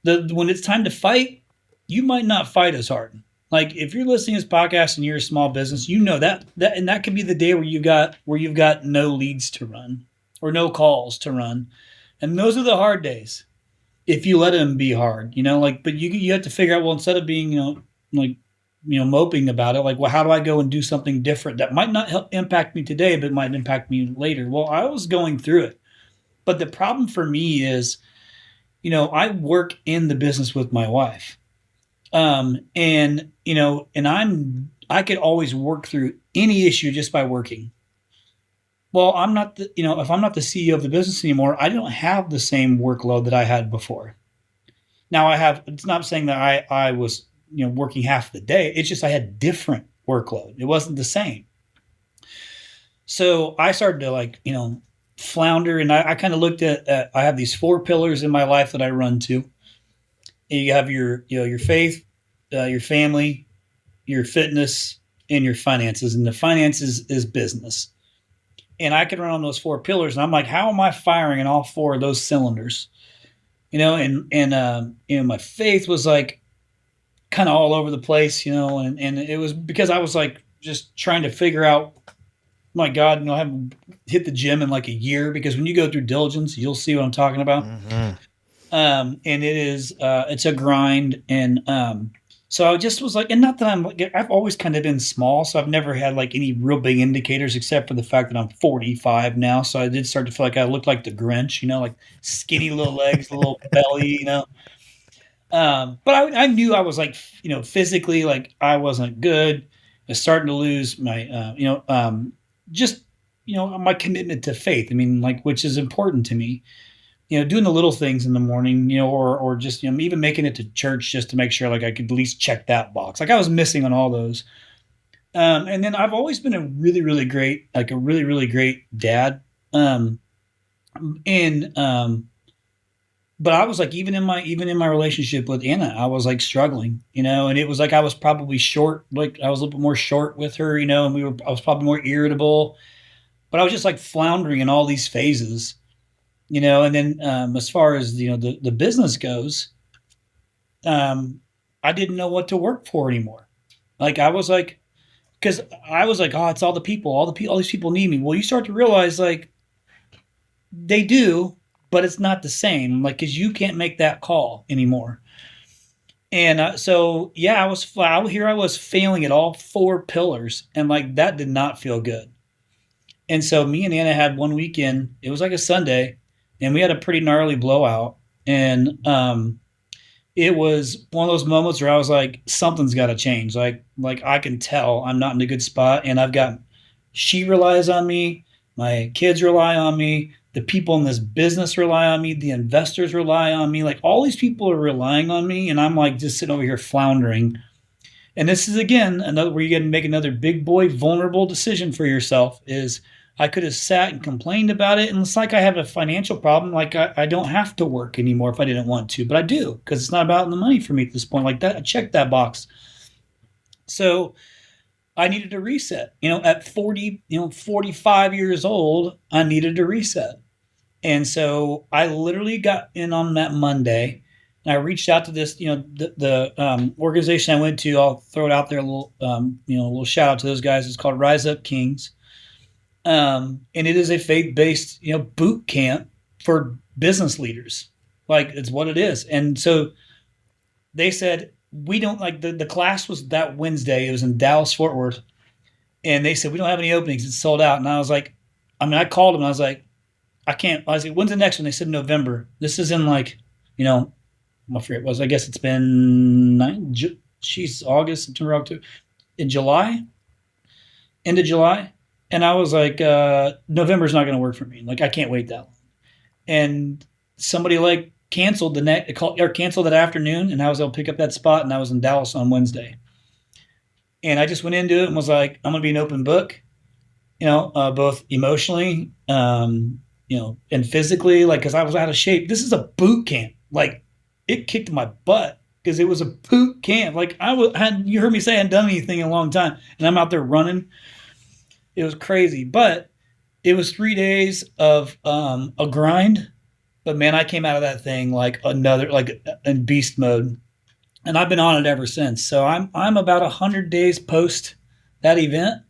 C: when it's time to fight, you might not fight as hard. Like if you're listening to this podcast and you're a small business, and that could be the day where you've got no leads to run or no calls to run. And those are the hard days if you let them be hard, but you have to figure out, well, instead of being, moping about it, like, well, how do I go and do something different that might not impact me today, but might impact me later? Well, I was going through it, but the problem for me is, I work in the business with my wife. I could always work through any issue just by working. well, I'm not the, if I'm not the CEO of the business anymore, I don't have the same workload that I had before. Now I have, it's not saying that I was, working half the day. It's just I had different workload. It wasn't the same. So I started to flounder, and I kind of looked at, I have these 4 pillars in my life that I run to. You have your faith, your family, your fitness, and your finances. And the finances is business. And I could run on those 4 pillars. And I'm like, how am I firing in all 4 of those cylinders? My faith was like kind of all over the place, and it was because I was like just trying to figure out, my God, I haven't hit the gym in like a year, because when you go through diligence, you'll see what I'm talking about. Mm-hmm. And it is, it's a grind. And, so I just was like, and not that I've always kind of been small, so I've never had like any real big indicators, except for the fact that I'm 45 now. So I did start to feel like I looked like the Grinch, like skinny little legs, a little belly, But I knew I was like, physically, like I wasn't good. I was starting to lose my, my commitment to faith. I mean, like, which is important to me. Doing the little things in the morning, or just, even making it to church just to make sure like I could at least check that box. Like I was missing on all those. And then I've always been a really, really great dad. But I was like, even in my relationship with Anna, I was like struggling, and it was like, I was probably short. Like I was a little bit more short with her, and I was probably more irritable, but I was just like floundering in all these phases. And then as far as the business goes, I didn't know what to work for anymore. Like I was like, because I was like, oh, it's all the people, all these people need me. Well, you start to realize like they do, but it's not the same. Like, because you can't make that call anymore. And so yeah, I was failing at all 4 pillars, and like that did not feel good. And so me and Anna had one weekend. It was like a Sunday. And we had a pretty gnarly blowout. And it was one of those moments where I was like, something's got to change. Like I can tell I'm not in a good spot. And she relies on me. My kids rely on me. The people in this business rely on me. The investors rely on me. Like all these people are relying on me. And I'm like just sitting over here floundering. And this is, again, another where you got to make another big boy vulnerable decision for yourself. Is I could have sat and complained about it. And it's like I have a financial problem. Like I don't have to work anymore if I didn't want to, but I do, because it's not about the money for me at this point. Like that, I checked that box. So I needed to reset, at 45 years old, I needed to reset. And so I literally got in on that Monday, and I reached out to this, the organization I went to. I'll throw it out there, a little shout out to those guys. It's called Rise Up Kings. And it is a faith-based, boot camp for business leaders. Like it's what it is. And so they said, we don't like the class was that Wednesday. It was in Dallas, Fort Worth. And they said, we don't have any openings. It's sold out. And I was like, I called them. And I was like, I can't. I was like, when's the next one? They said November. This is in like, I forget it was. I guess it's been August, September, October, in July, end of July. And I was like, November's not going to work for me. Like, I can't wait that long. And somebody like canceled canceled that afternoon, and I was able to pick up that spot, and I was in Dallas on Wednesday. And I just went into it and was like, I'm going to be an open book, both emotionally, and physically, like, because I was out of shape. This is a boot camp. Like, it kicked my butt because it was a boot camp. Like, you heard me say I hadn't done anything in a long time, and I'm out there running. It was crazy, but it was 3 days of a grind. But man, I came out of that thing like in beast mode, and I've been on it ever since. So I'm about 100 days post that event,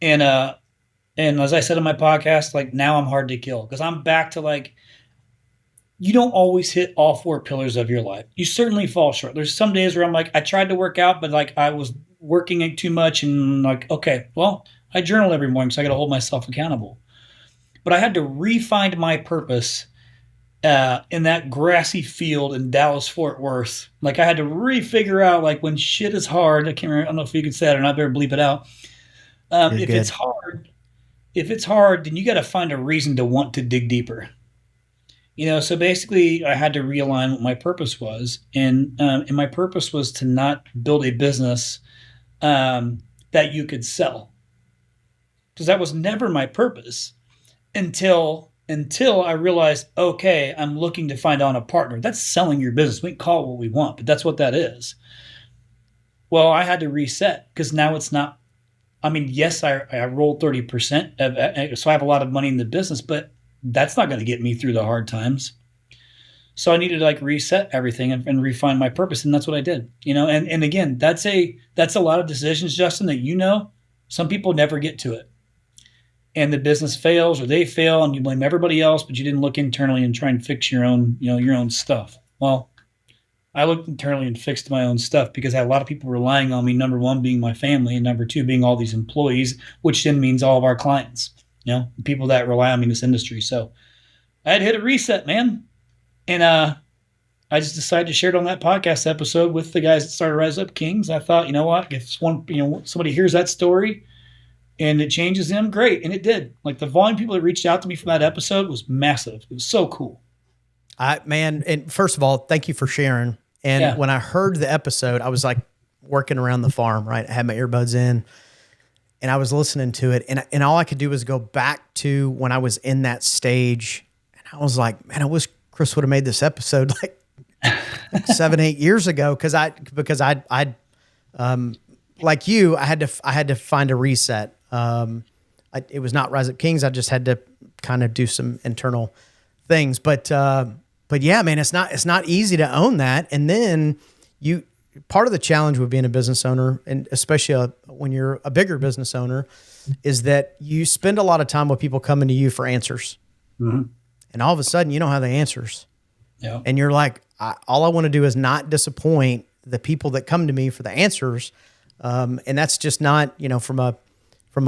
C: and as I said in my podcast, like now I'm hard to kill because I'm back to like, you don't always hit all 4 pillars of your life. You certainly fall short. There's some days where I'm like, I tried to work out, but like I was working too much, and like, okay, well, I journal every morning, so I got to hold myself accountable. But I had to re-find my purpose in that grassy field in Dallas, Fort Worth. Like I had to re-figure out, like when shit is hard, I don't know if you could say that or not, I better bleep it out. If it's hard, if it's hard, then you got to find a reason to want to dig deeper. So basically I had to realign what my purpose was. And my purpose was to not build a business that you could sell. Because that was never my purpose until I realized, okay, I'm looking to find out a partner. That's selling your business. We can call it what we want, but that's what that is. Well, I had to reset because now it's not. I mean, yes, I rolled 30%, so I have a lot of money in the business, but that's not going to get me through the hard times. So I needed to reset everything and refine my purpose, and that's what I did. And again, that's a lot of decisions, Justin, that some people never get to it. And the business fails or they fail and you blame everybody else, but you didn't look internally and try and fix your own stuff. Well, I looked internally and fixed my own stuff because I had a lot of people relying on me, number one being my family and number two being all these employees, which then means all of our clients, people that rely on me in this industry. So I had to hit a reset, man. And I just decided to share it on that podcast episode with the guys that started Rise Up Kings. I thought, what, if somebody hears that story and it changes them, great. And it did. The volume of people that reached out to me from that episode was massive. It was so cool.
A: And first of all, thank you for sharing. And when I heard the episode, I was working around the farm, right? I had my earbuds in and I was listening to it. And all I could do was go back to when I was in that stage. And I was like, man, I wish Chris would have made this episode 7-8 years ago. Cause I like you, I had to find a reset. It was not Rise Up Kings. I just had to kind of do some internal things, but yeah, man, it's not easy to own that. And then part of the challenge with being a business owner, and especially when you're a bigger business owner, is that you spend a lot of time with people coming to you for answers. Mm-hmm. And all of a sudden you don't have the answers. Yeah. And you're like, all I want to do is not disappoint the people that come to me for the answers. And that's just not, from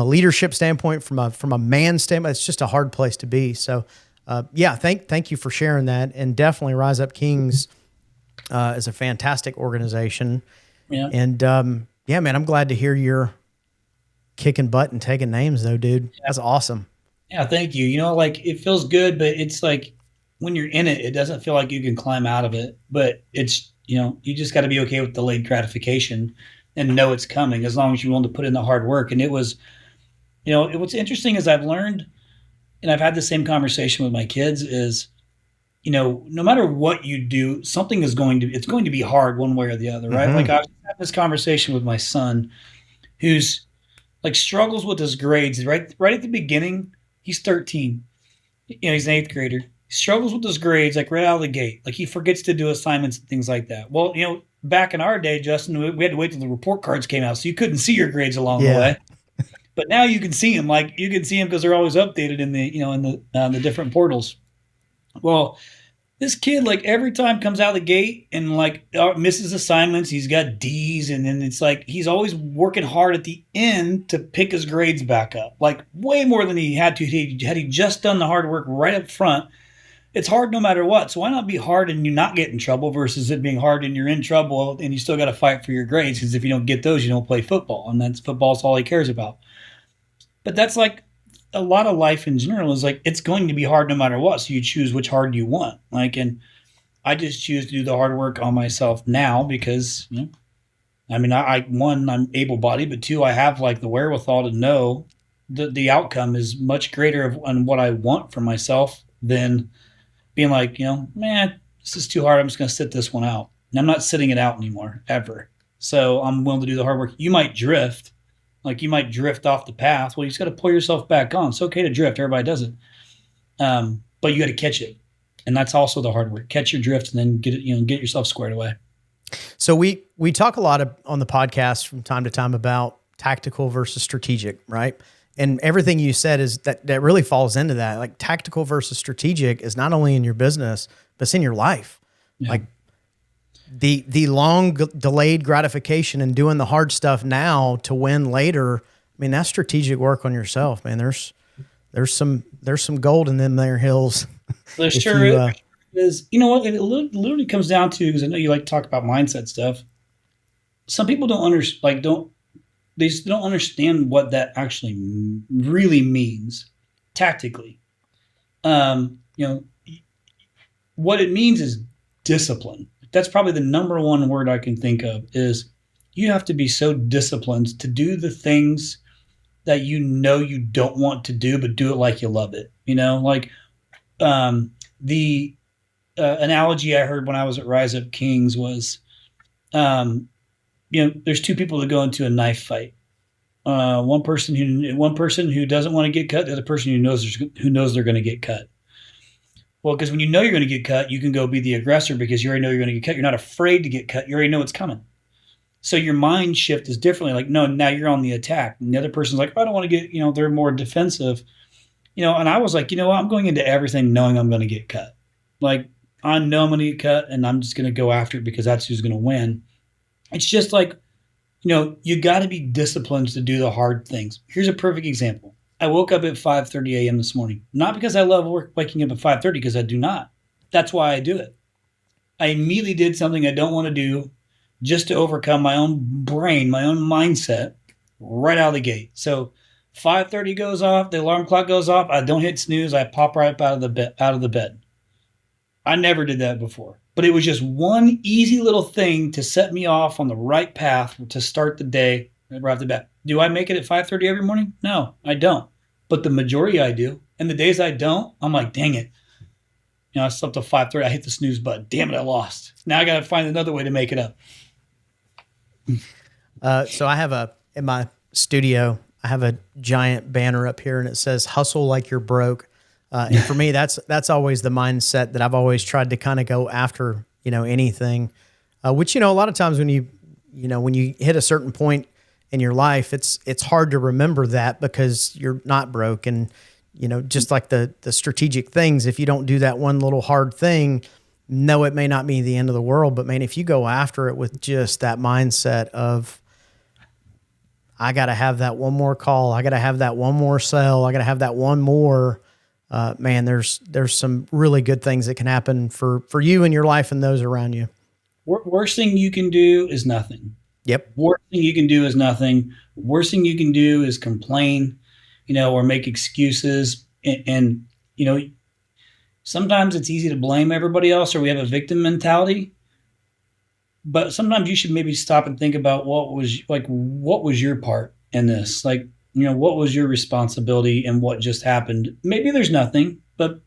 A: a leadership standpoint, from a man standpoint, it's just a hard place to be. So, thank you for sharing that. And definitely Rise Up Kings is a fantastic organization. Yeah. And man, I'm glad to hear you're kicking butt and taking names though, dude. Yeah. That's awesome.
C: Yeah, thank you. It feels good, but it's when you're in it, it doesn't feel like you can climb out of it. But it's, you just got to be okay with delayed gratification and know it's coming as long as you're willing to put in the hard work. And it was, what's interesting is I've learned, and I've had the same conversation with my kids is, no matter what you do, it's going to be hard one way or the other, right? Mm-hmm. I was having this conversation with my son who's struggles with his grades right at the beginning. He's 13. He's an 8th grader. He struggles with his grades right out of the gate. He forgets to do assignments and things like that. Well, back in our day, Justin, we had to wait till the report cards came out, so you couldn't see your grades along the way. But now you can see them. You can see them because they're always updated in the different portals. Well, this kid every time comes out of the gate and misses assignments. He's got D's, and then it's he's always working hard at the end to pick his grades back up, way more than he had to. Had he just done the hard work right up front. It's hard no matter what. So why not be hard and you not get in trouble versus it being hard and you're in trouble and you still got to fight for your grades? Because if you don't get those, you don't play football, and football's all he cares about. But that's a lot of life in general is it's going to be hard no matter what. So you choose which hard you want. And I just choose to do the hard work on myself now because, I'm able-bodied, but two, I have the wherewithal to know the outcome is much greater on what I want for myself than being man, this is too hard. I'm just going to sit this one out. And I'm not sitting it out anymore, ever. So I'm willing to do the hard work. You might drift. You might drift off the path. Well, you just got to pull yourself back on. It's okay to drift. Everybody does it. But you got to catch it. And that's also the hard work. Catch your drift and then get yourself squared away.
A: So we talk a lot on the podcast from time to time about tactical versus strategic, right? And everything you said is that really falls into that. Tactical versus strategic is not only in your business, but it's in your life. Yeah. The long delayed gratification and doing the hard stuff now to win later. That's strategic work on yourself, man. There's some gold in them there hills.
C: There sure is. You know what? It literally comes down to, because I know you like to talk about mindset stuff. Some people don't they just don't understand what that actually really means tactically. What it means is discipline. That's probably the number one word I can think of is you have to be so disciplined to do the things that you don't want to do, but do it like you love it. The analogy I heard when I was at Rise Up Kings was, there's two people that go into a knife fight. One person who doesn't want to get cut, the other person who knows they're going to get cut. Well, because when you know you're going to get cut, you can go be the aggressor because you already know you're going to get cut. You're not afraid to get cut. You already know it's coming. So your mind shift is differently. Like, no, now you're on the attack. And the other person's like, I don't want to get, they're more defensive. And I was like, I'm going into everything knowing I'm going to get cut. Like, I know I'm going to get cut and I'm just going to go after it because that's who's going to win. It's just like, you got to be disciplined to do the hard things. Here's a perfect example. I woke up at 5:30 a.m. this morning, not because I love waking up at 5:30, because I do not. That's why I do it. I immediately did something I don't want to do just to overcome my own brain, my own mindset right out of the gate. So 5:30 goes off, the alarm clock goes off, I don't hit snooze, I pop right up out of the bed. I never did that before, but it was just one easy little thing to set me off on the right path to start the day right off the bat. Do I make it at 5:30 every morning? No, I don't. But the majority I do. And the days I don't, I'm like, dang it. I slept till 5:30. I hit the snooze button. Damn it, I lost. Now I got to find another way to make it up.
A: So I have in my studio, I have a giant banner up here and it says hustle like you're broke. And for me, that's always the mindset that I've always tried to kind of go after, anything, which, a lot of times when you hit a certain point in your life, it's hard to remember that because you're not broke. And, just like the strategic things, if you don't do that one little hard thing, no, it may not be the end of the world, but man, if you go after it with just that mindset of, I got to have that one more call, I got to have that one more sale, I got to have that one more, man, there's some really good things that can happen for you and your life and those around you.
C: Worst thing you can do is nothing.
A: Yep.
C: Worst thing you can do is nothing. Worst thing you can do is complain, or make excuses. And sometimes it's easy to blame everybody else, or we have a victim mentality. But sometimes you should maybe stop and think about what was your part in this? Like, what was your responsibility in what just happened? Maybe there's nothing, but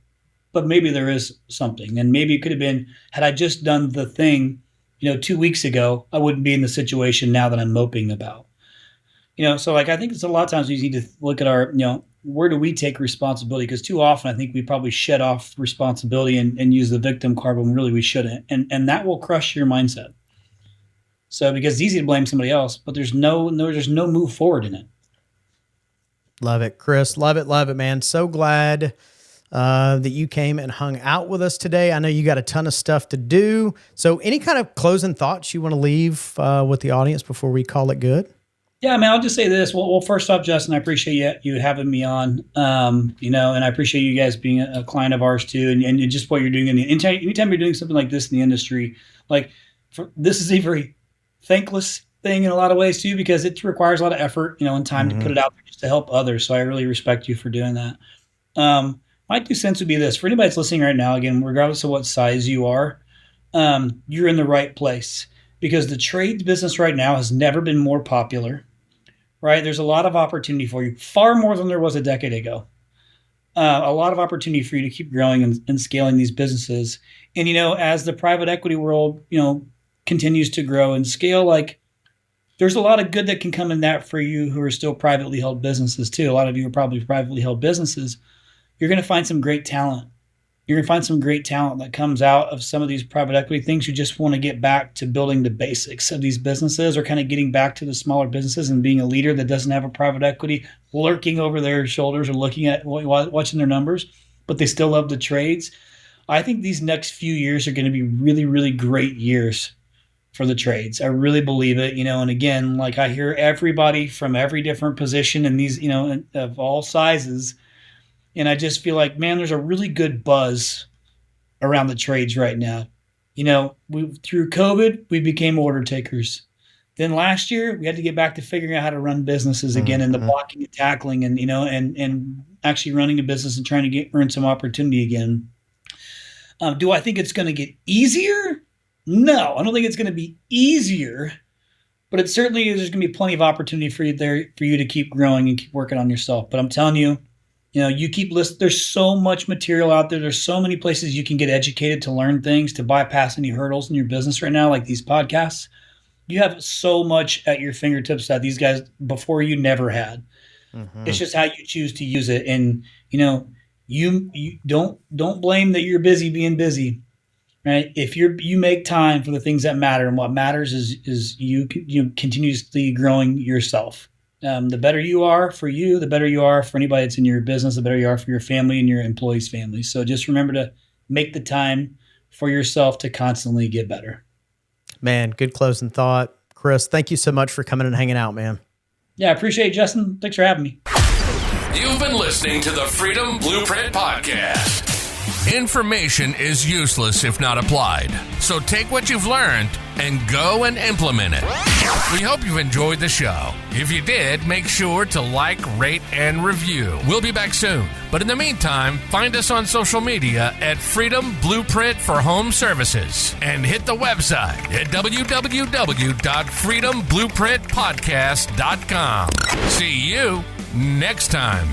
C: maybe there is something. And maybe it could have been, had I just done the thing, 2 weeks ago, I wouldn't be in the situation now that I'm moping about. So like, I think it's a lot of times we need to look at our, where do we take responsibility? Because too often I think we probably shed off responsibility and use the victim card when really we shouldn't. And that will crush your mindset. So because it's easy to blame somebody else, but there's no move forward in it.
A: Love it, Chris. Love it, man. So glad that you came and hung out with us today. I know you got a ton of stuff to do. So any kind of closing thoughts you want to leave with the audience before we call it good?
C: Yeah, man, I'll just say this. Well, first off, Justin, I appreciate you having me on, and I appreciate you guys being a client of ours too, and just what you're doing. Anytime you're doing something like this in the industry, this is a very thankless thing in a lot of ways too, because it requires a lot of effort, and time to put it out there just to help others. So I really respect you for doing that. My 2 cents would be this: for anybody that's listening right now, again, regardless of what size you are, you're in the right place, because the trades business right now has never been more popular. Right? There's a lot of opportunity for you, far more than there was a decade ago. A lot of opportunity for you to keep growing and scaling these businesses. And, as the private equity world, continues to grow and scale, there's a lot of good that can come in that for you who are still privately held businesses too. A lot of you are probably privately held businesses. You're going to find some great talent. You're going to find some great talent that comes out of some of these private equity things who just want to get back to building the basics of these businesses, or kind of getting back to the smaller businesses and being a leader that doesn't have a private equity lurking over their shoulders or looking at watching their numbers, but they still love the trades. I think these next few years are going to be really, really great years for the trades. I really believe it, and again, I hear everybody from every different position and these, of all sizes. And I just feel like, man, there's a really good buzz around the trades right now. Through COVID, we became order takers. Then last year we had to get back to figuring out how to run businesses again, and the blocking and tackling, and and actually running a business and trying to earn some opportunity again. Do I think it's going to get easier? No, I don't think it's going to be easier, but it certainly is. There's going to be plenty of opportunity for you to keep growing and keep working on yourself. But I'm telling you, you keep listening. There's so much material out there. There's so many places you can get educated to learn things, to bypass any hurdles in your business right now, like these podcasts. You have so much at your fingertips that these guys before you never had. It's just how you choose to use it. And, you don't blame that you're busy being busy, right? If you make time for the things that matter, and what matters is you continuously growing yourself. The better you are for you, the better you are for anybody that's in your business, the better you are for your family and your employees' families. So just remember to make the time for yourself to constantly get better.
A: Man, good closing thought. Chris, thank you so much for coming and hanging out, man.
C: Yeah, I appreciate it, Justin. Thanks for having me.
D: You've been listening to the Freedom Blueprint Podcast. Information is useless if not applied. So take what you've learned and go and implement it. We hope you've enjoyed the show. If you did, make sure to like, rate, and review. We'll be back soon. But in the meantime, find us on social media at Freedom Blueprint for Home Services and hit the website at www.freedomblueprintpodcast.com. See you next time.